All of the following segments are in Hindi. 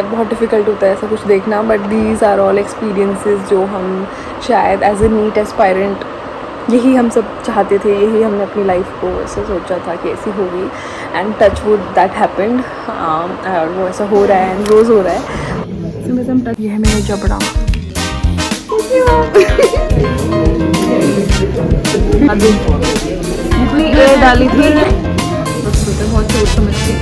बहुत डिफ़िकल्ट होता है ऐसा कुछ देखना, but these are all experiences जो हम शायद एज ए नीट एस्पायरेंट यही हम सब चाहते थे, यही हमने अपनी लाइफ को ऐसे सोचा था कि ऐसी होगी, and touch wood that happened. और वो ऐसा हो रहा है एंड रोज़ हो रहा है। ये है मेरा जबड़ा। जितनी एयर डाली थी बहुत सोच समझ के।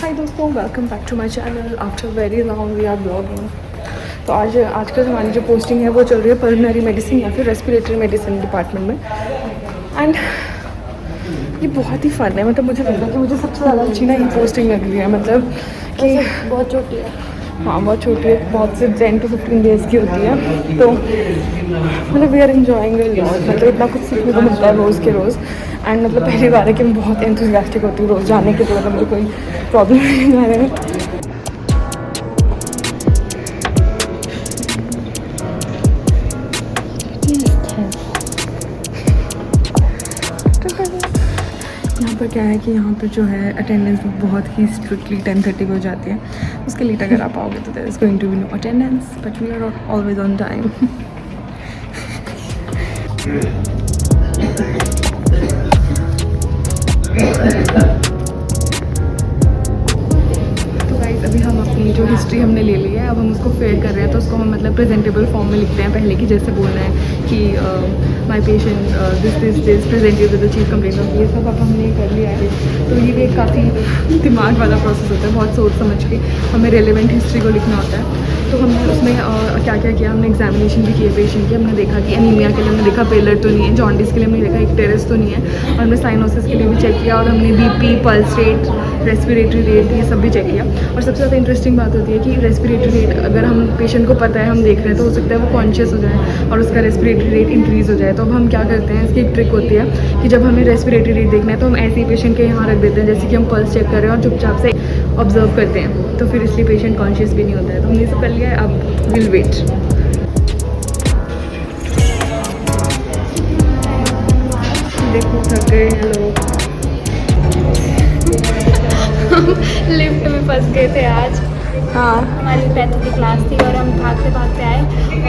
हाय दोस्तों, welcome back to my channel. After very long we are blogging. तो आजकल हमारी जो पोस्टिंग है वो चल रही है पल्मोनरी मेडिसिन या फिर रेस्पिरेटरी मेडिसिन डिपार्टमेंट में। एंड ये बहुत ही फन है, मतलब मुझे लग रहा है कि मुझे सबसे ज़्यादा अच्छी ना ये पोस्टिंग लग रही है, मतलब कि बहुत छोटी है। हाँ बहुत छोटी है, बहुत सिर्फ 10 to 15 डेज़ की होती है। तो मतलब वी आर एंजॉइंग मतलब इतना कुछ सीखने को मिलता है रोज़ के रोज़। एंड मतलब पहली बार है कि मैं बहुत एंथुसियास्टिक होती हूँ रोज़ जाने के, तो मतलब मुझे कोई प्रॉब्लम नहीं आ रहा है। यहाँ पर क्या है कि यहाँ पर जो है अटेंडेंस बहुत ही स्ट्रिक्टली 10:30 हो जाती है। उसके लेट अगर आप आओगे तो there is going to be no attendance, but we are always on time. तो गाइस अभी हम अपनी जो हिस्ट्री हमने ले ली है, अब हम उसको फेयर कर रहे हैं। तो उसको हम मतलब प्रेजेंटेबल फॉर्म में लिखते हैं, पहले की जैसे बोल रहे हैं कि my patient this present with the chief complaint of, ये सब अब हमने कर लिया है। तो ये भी एक काफ़ी दिमाग वाला प्रोसेस होता है, बहुत सोच समझ के हमें रेलेवेंट हिस्ट्री को लिखना होता है। तो हमने उसमें क्या क्या किया, हमने एग्जामिनेशन भी किए पेशेंट की। हमने देखा कि एनीमिया के लिए हमने देखा पेलर तो नहीं है, जॉन्डिस के लिए हमने देखा इक्टेरिस तो नहीं है, और हमने साइनोसिस के लिए भी चेक किया, और हमने BP, pulse rate, respiratory rate, ये सब भी चेक किया। और सबसे ज़्यादा इंटरेस्टिंग बात होती है कि रेस्पिरेटरी रेट अगर हम पेशेंट को पता है, हम देख रहे हैं, तो हो सकता है वो कॉन्शियस हो जाए और उसका रेस्पिरेटरी रेट इंक्रीज़ हो जाए। तो अब हम क्या करते हैं, इसकी एक ट्रिक होती है कि जब हमें रेस्पिरेटरी रेट देखना है तो हम ऐसे ही पेशेंट के यहाँ रख देते हैं जैसे कि हम पल्स चेक कर रहे हैं, और चुपचाप से ऑब्जर्व करते हैं। तो फिर इसलिए पेशेंट कॉन्शियस भी नहीं होता है। तो हमने सब कर लिया है, अब विल वेट। देखो थक गए हैं लोग। लिफ्ट में फंस गए थे आज। हाँ हमारी पैथो की क्लास थी और हम भागते भागते आए,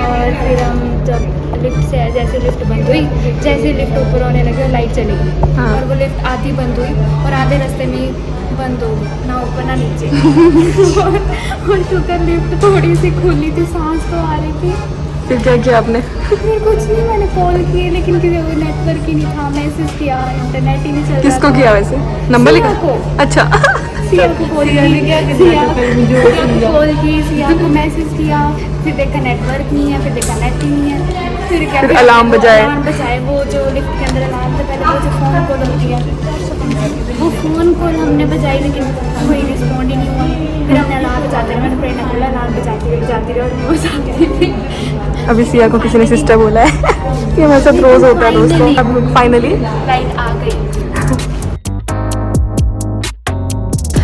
और फिर हम जब लिफ्ट से आए, जैसे लिफ्ट बंद हुई, जैसे लिफ्ट ऊपर होने लगी और लाइट चली गई। हाँ। और वो लिफ्ट आधी बंद हुई और आधे रास्ते में ही बंद हो गई, ना ऊपर ना नीचे। और शुक्र लिफ्ट थोड़ी सी खुली थी, सांस तो आ रही थी। फिर क्या किया आपने? फिर कुछ नहीं, मैंने कॉल किए लेकिन किसी को नेटवर्क ही नहीं था, मैसेज किया, इंटरनेट ही नहीं चल रहा। किसको किया वैसे? नंबर लिखा? को। अच्छा। सिया को कॉल की, सिया को मैसेज किया, फिर देखा नेटवर्क नहीं है, फिर देखा नेट ही नहीं है, फिर क्या, फिर अलार्म बजाए। वो जो लिफ्ट के अंदर अलार्म था, पहले वो जो फ़ोन कॉल होती है, वो फ़ोन कॉल हमने बजाई लेकिन कोई रिस्पॉन्ड ही नहीं हुआ। फिर हमने अलार्म बजाते रहे, मैंने प्रेरणा बोला अलार्म बजाती रही और वो बजाती रही। अभी सिया को किसी ने सिस्टर बोला है। ये मेरे साथ रोज़ होता है दोस्तों। अब फाइनली लाइट आ गई।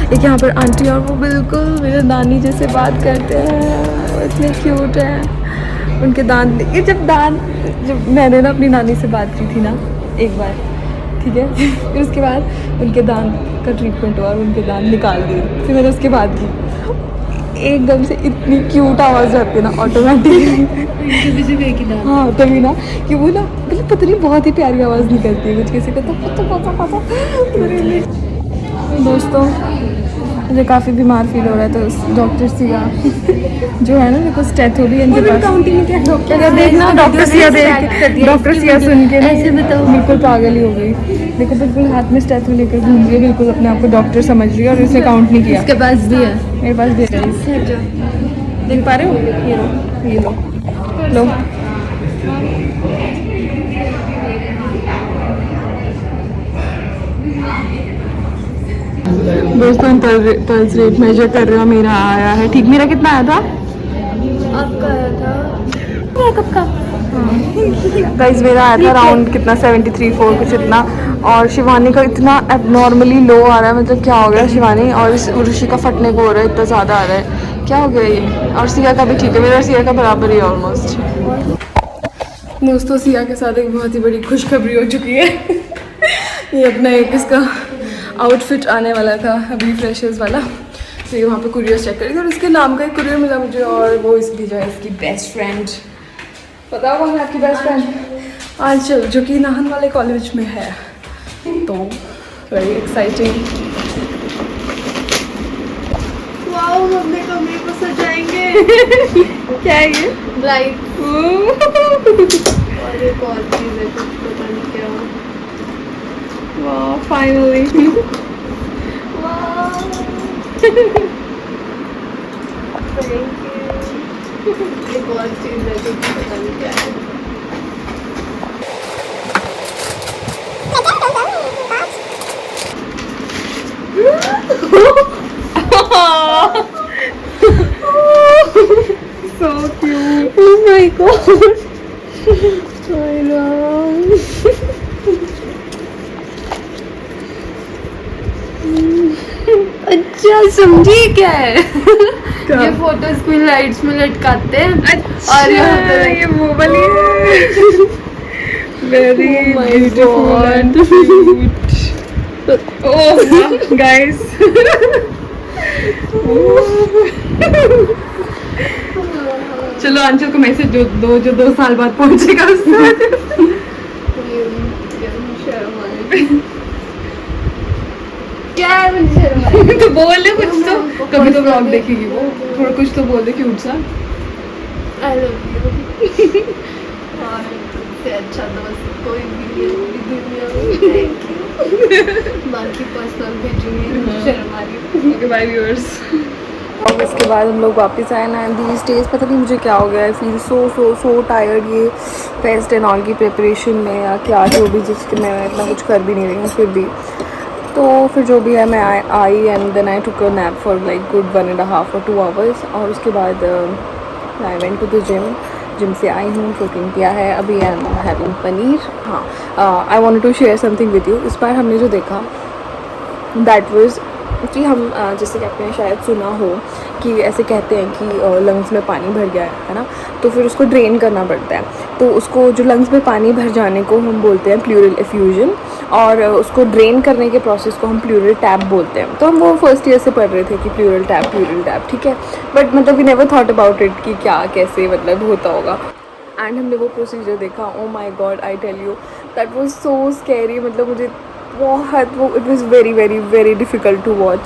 एक यहाँ पर आंटी, और वो बिल्कुल मेरे नानी जैसे बात करते हैं, वो इतने क्यूट हैं। उनके दांत, ये जब मैंने ना अपनी नानी से बात की थी ना एक बार, ठीक है, फिर उसके बाद उनके दांत का ट्रीटमेंट हुआ और उनके दांत निकाल दिए। फिर मैंने उसके बाद की, एकदम से इतनी क्यूट आवाज़ आती है ना ऑटोमेटिकली। हाँ तभी ना कि वो ना मतलब पता नहीं बहुत ही प्यारी आवाज़ निकलती है कुछ किसी को, तो पता। दोस्तों मुझे काफ़ी बीमार फील हो रहा है, तो डॉक्टर सिया जो है ना, मेरे को स्टेथो भी इनके पास। अगर देखना डॉक्टर सिया सुन के ना बिल्कुल पागल ही हो गई। देखो बिल्कुल हाथ में स्टेथो लेकर घूम रही है, बिल्कुल अपने आप को डॉक्टर समझ रही है, और इसने काउंट नहीं किया। इसके पास भी है, मेरे पास भी है। देख पा रहे हो? ये लो। दोस्तों पल्स रेट मेजर कर रहे हो, मेरा आया है ठीक। मेरा कितना आया था? आपका आया था कब का? गाइस मेरा आया था अराउंड कितना 73-4 कुछ इतना, और शिवानी का इतना एबनॉर्मली लो आ रहा है, मतलब क्या हो गया शिवानी, और इस ऋषि का फटने को हो रहा है, इतना ज़्यादा आ रहा है, क्या हो गया ये। और सिया का भी ठीक है, मेरा और सिया का बराबर ही ऑलमोस्ट। दोस्तों सिया के साथ एक बहुत ही बड़ी खुशखबरी हो चुकी है। ये अपना एक इसका आउटफिट आने वाला था अभी फ्रेशर्स वाला, तो ये वहाँ पे कुरियर चेक करी और इसके नाम का एक कुरियर मिला मुझे, और वो इसकी जो है इसकी बेस्ट फ्रेंड, पता होगा मैं आपकी बेस्ट फ्रेंड आंचल, जो कि नाहन वाले कॉलेज में है, तो वेरी एक्साइटिंग। वाओ, हम अपने कमरे को सजाएंगे। क्या है ये? लाइट। और एक और चीज है, कुछ पता नहीं क्या। वाह फाइनली। Wow, thank you. एक और चीज है, कुछ पता नहीं क्या है। So cute. Oh my god. I know. अच्छा, समझी क्या है? ये फोटो स्कूल लाइट्स में लटकाते हैं। और ये वो वाली है। Very beautiful and cute. Oh guys, चलो अंशुल को मैसेज जो 2 साल बाद पहुंचेगा उससे। क्या है, मुझे शर्म आ रही है। तो बोल दे कुछ तो, कभी तो व्लॉग देखेगी वो, थोड़ा कुछ तो बोल दे क्यूट सा। I love you. और तुझसे अच्छा दोस्त कोई भी नहीं है पूरी दुनिया में। Thank you. बाकी पर्सनल भेजूंगी, मुझे शर्म आ रही है। Okay bye viewers. और इसके बाद हम लोग वापस आए ना, दीज डेज पता नहीं मुझे क्या हो गया, आई फील सो टायर्ड ये फेस्ट एंड ऑल की प्रिपरेशन में, या क्या जो भी, जिसके मैं इतना कुछ कर भी नहीं रही हूँ फिर भी। तो फिर जो भी है मैं I and then I took a nap for like good 1.5 or 2 hours, और उसके बाद I went to the gym से आई हूँ, प्रोटीन पिया है अभी, एंड हैविंग पनीर। हाँ, I wanted to share something with you. इस बार हमने जो देखा दैट वाज कि हम जैसे कि आपने शायद सुना हो कि ऐसे कहते हैं कि लंग्स में पानी भर गया है ना, तो फिर उसको ड्रेन करना पड़ता है, तो उसको जो लंग्स में पानी भर जाने को हम बोलते हैं प्लूरल एफ्यूजन, और उसको ड्रेन करने के प्रोसेस को हम प्लूरल टैप बोलते हैं। तो हम वो फर्स्ट ईयर से पढ़ रहे थे कि प्लूरल टैप, ठीक है, बट मतलब we never thought about it कि क्या कैसे मतलब होता होगा। एंड हमने वो प्रोसीजर देखा, oh my god I tell you that was so scary, मतलब मुझे बहुत वो it was very difficult to watch.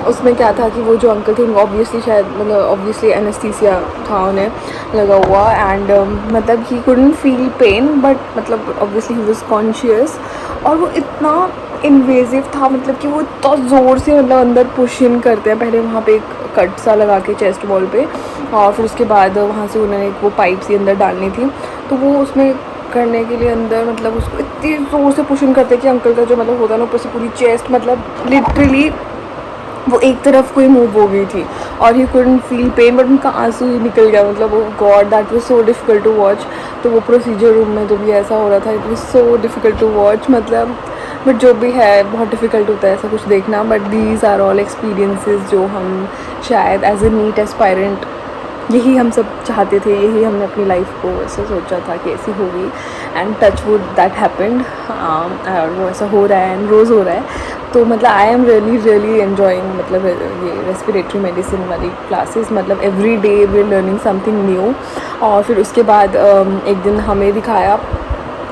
उसमें क्या था कि वो जो अंकल थे उनको ऑब्वियसली शायद मतलब ऑब्वियसली एनेस्थीसिया था उन्हें लगा हुआ, एंड मतलब ही कुडंट फील पेन, बट मतलब ऑब्वियसली ही वाज कॉन्शियस, और वो इतना इन्वेजिव था, मतलब कि वो इतना ज़ोर से मतलब अंदर पुश इन करते हैं, पहले वहाँ पे एक कट सा लगा के चेस्ट वॉल पे, और फिर उसके बाद वहाँ से उन्होंने वो पाइप सी अंदर डालनी थी, तो वो उसमें करने के लिए अंदर मतलब उसको इतनी ज़ोर से पुश इन करते कि अंकल का जो मतलब होता है ना ऊपर से पूरी चेस्ट मतलब लिटरली वो एक तरफ कोई मूव हो गई थी, और he couldn't feel pain, but उनका आंसू ही निकल गया, मतलब वो god that was so difficult to watch. तो वो प्रोसीजर रूम में जब भी ऐसा हो रहा था it was so difficult to watch, मतलब बट जो भी है बहुत डिफ़िकल्ट होता है ऐसा कुछ देखना, but these are all experiences जो हम शायद एज ए नीट एस्पायरेंट यही हम सब चाहते थे, यही हमने अपनी लाइफ को ऐसे सोचा था कि ऐसी होगी, and touch wood that happened, और वो ऐसा हो रहा है एंड रोज़ हो रहा है। तो मतलब आई एम रियली एन्जॉइंग मतलब ये रेस्पिरेटरी मेडिसिन वाली क्लासेस, मतलब every day we are learning something new. और फिर उसके बाद एक दिन हमें दिखाया,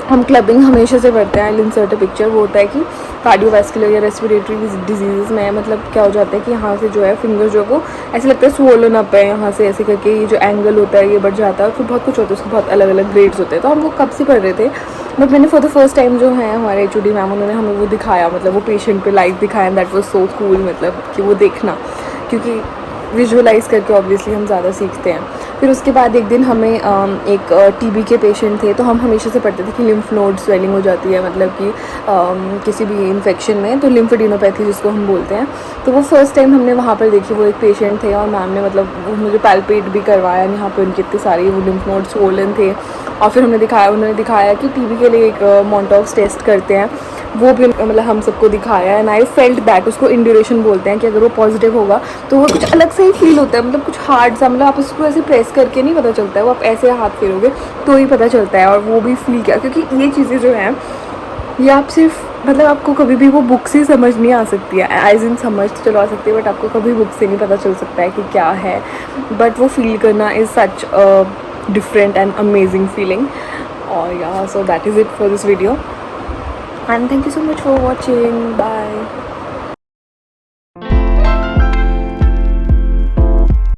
हम क्लबिंग हमेशा से करते हैं, आई इंसर्ट अ पिक्चर, वो होता है कि कार्डियोवैस्कुलर या रेस्पिरेटरी डिजीज़ में मतलब क्या हो जाता है कि यहाँ से जो है फिंगर जो वो ऐसे लगता है स्वोलन अप है, यहाँ से ऐसे करके ये जो एंगल होता है ये बढ़ जाता है, फिर बहुत कुछ होता है, उसके बहुत अलग अलग ग्रेड्स होते हैं। तो हम वो कब से पढ़ रहे थे, बट मैंने फॉर द फर्स्ट टाइम जो है हमारे HOD मैम उन्होंने हमें वो दिखाया, मतलब वो पेशेंट पे लाइव दिखाया, and that was so cool, मतलब कि वो देखना, क्योंकि विजुअलाइज़ करके ऑब्वियसली हम ज़्यादा सीखते हैं। फिर उसके बाद एक दिन हमें एक TB के पेशेंट थे, तो हम हमेशा से पढ़ते थे कि लिम्फ नोड स्वेलिंग हो जाती है, मतलब कि किसी भी इन्फेक्शन में, तो लिम्फेडिनोपैथी जिसको हम बोलते हैं। तो वो फर्स्ट टाइम हमने वहाँ पर देखी, वो एक पेशेंट थे और मैम ने मतलब मुझे पैल्पेट भी करवाया, यहाँ पर उनके इतने सारे वो लिम्फ नोड स्वोलन थे, और फिर उन्होंने दिखाया कि TB के लिए एक मॉन्टॉक्स टेस्ट करते हैं, वो भी मतलब हम सबको दिखाया है। एंड आई फेल्ट दैट, उसको इंड्यूरेशन बोलते हैं कि अगर वो पॉजिटिव होगा तो वो कुछ अलग से ही फील होता है, मतलब कुछ हार्ड सा, मतलब आप उसको ऐसे प्रेस करके नहीं पता चलता है, वो आप ऐसे हाथ फेरोगे तो ही पता चलता है। और वो भी फील किया, क्योंकि ये चीज़ें जो हैं ये आप सिर्फ मतलब आपको कभी भी वो बुक से समझ नहीं आ सकती है, एज इन समझ तो चलो आ सकती है, बट आपको कभी बुक से नहीं पता चल सकता है कि क्या है, बट वो फील करना is such a different and amazing feeling. और yeah so that is it for this video and thank you so much for watching, bye.